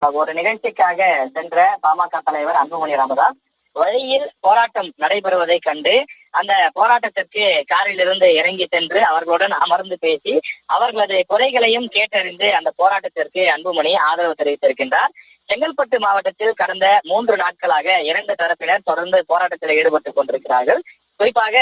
ஒரு நிகழ்ச்சிக்காக சென்ற பாமக தலைவர் அன்புமணி ராமதாஸ் வழியில் போராட்டம் நடைபெறுவதை கண்டு அந்த போராட்டத்திற்கு காரில் இருந்து இறங்கி சென்று அவர்களுடன் அமர்ந்து பேசி அவர்களது குறைகளையும் கேட்டறிந்து அந்த போராட்டத்திற்கு அன்புமணி ஆதரவு தெரிவித்திருக்கின்றார். செங்கல்பட்டு மாவட்டத்தில் கடந்த 3 நாட்களாக 2 தரப்பினர் தொடர்ந்து போராட்டத்தில் ஈடுபட்டுக் கொண்டிருக்கிறார்கள். குறிப்பாக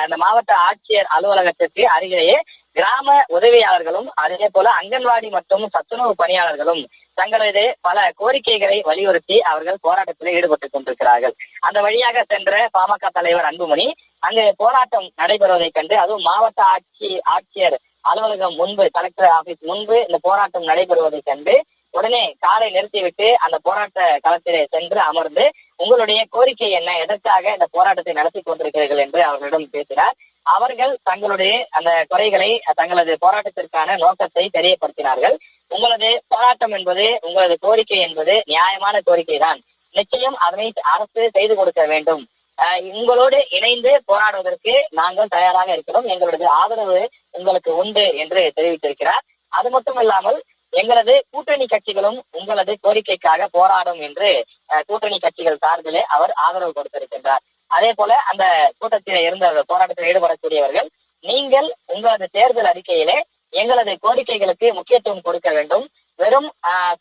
அந்த மாவட்ட ஆட்சியர் அலுவலகத்திற்கு அருகிலேயே கிராம உதவியாளர்களும் அதே போல அங்கன்வாடி மற்றும் சத்துணவு பணியாளர்களும் தங்களது பல கோரிக்கைகளை வலியுறுத்தி அவர்கள் போராட்டத்தில் ஈடுபட்டுக் கொண்டிருக்கிறார்கள். அந்த வழியாக சென்ற பாமக தலைவர் அன்புமணி அங்கு போராட்டம் நடைபெறுவதைக் கண்டு, அதுவும் மாவட்ட ஆட்சியர் அலுவலகம் முன்பு, கலெக்டர் ஆபீஸ் முன்பு இந்த போராட்டம் நடைபெறுவதைக் கண்டு உடனே காரை நிறுத்திவிட்டு அந்த போராட்ட களத்திலே சென்று அமர்ந்து, உங்களுடைய கோரிக்கை என்ன, எதற்காக இந்த போராட்டத்தை நடத்தி கொண்டிருக்கிறீர்கள் என்று அவர்களிடம் பேசினார். அவர்கள் தங்களுடைய அந்த குறைகளை, தங்களது போராட்டத்திற்கான நோக்கத்தை தெரியப்படுத்தினார்கள். உங்களது போராட்டம் என்பது, உங்களது கோரிக்கை என்பது நியாயமான கோரிக்கை தான். நிச்சயம் அதனை அரசு செய்து கொடுக்க வேண்டும். உங்களோடு இணைந்து போராடுவதற்கு நாங்கள் தயாராக இருக்கிறோம். எங்களது ஆதரவு உங்களுக்கு உண்டு என்று தெரிவித்திருக்கிறார். அது மட்டும் இல்லாமல் எங்களது கூட்டணி கட்சிகளும் உங்களது கோரிக்கைக்காக போராடும் என்று கூட்டணி கட்சிகள் சார்பிலே அவர் ஆதரவு கொடுத்திருக்கின்றார். அதே போல அந்த கூட்டத்தில் இருந்த போராட்டத்தில் ஈடுபடக்கூடியவர்கள், நீங்கள் உங்களது தேர்தல் அறிக்கையிலே எங்களது கோரிக்கைகளுக்கு முக்கியத்துவம் கொடுக்க வேண்டும். வெறும்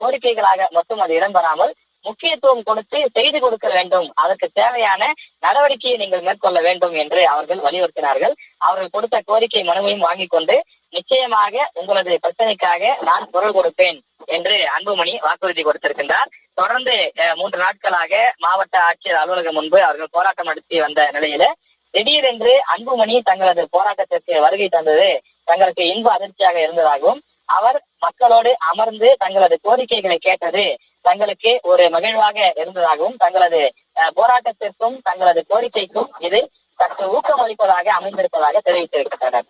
கோரிக்கைகளாக மட்டும் அது இடம்பெறாமல் முக்கியத்துவம் கொடுத்து செய்து கொடுக்க வேண்டும். அதற்கு தேவையான நடவடிக்கையை நீங்கள் மேற்கொள்ள வேண்டும் என்று அவர்கள் வலியுறுத்தினார்கள். அவர்கள் கொடுத்த கோரிக்கை மனுவையும் வாங்கிக் கொண்டு, நிச்சயமாக உங்களது பிரச்சனைக்காக நான் குரல் கொடுப்பேன் என்று அன்புமணி வாக்குறுதி கொடுத்திருக்கின்றார். தொடர்ந்து 3 நாட்களாக மாவட்ட ஆட்சியர் அலுவலகம் முன்பு அவர்கள் போராட்டம் நடத்தி வந்த நிலையில திடீரென்று அன்புமணி தங்களது போராட்டத்திற்கு வருகை தந்தது தங்களுக்கு இன்ப அதிர்ச்சியாக இருந்ததாகவும், அவர் மக்களோடு அமர்ந்து தங்களது கோரிக்கைகளை கேட்டது தங்களுக்கு ஒரு மகிழ்வாக இருந்ததாகவும், தங்களது போராட்டத்திற்கும் தங்களது கோரிக்கைக்கும் இது சற்று ஊக்கம் அளிப்பதாக அமைந்திருப்பதாக தெரிவித்திருக்கின்றனர்.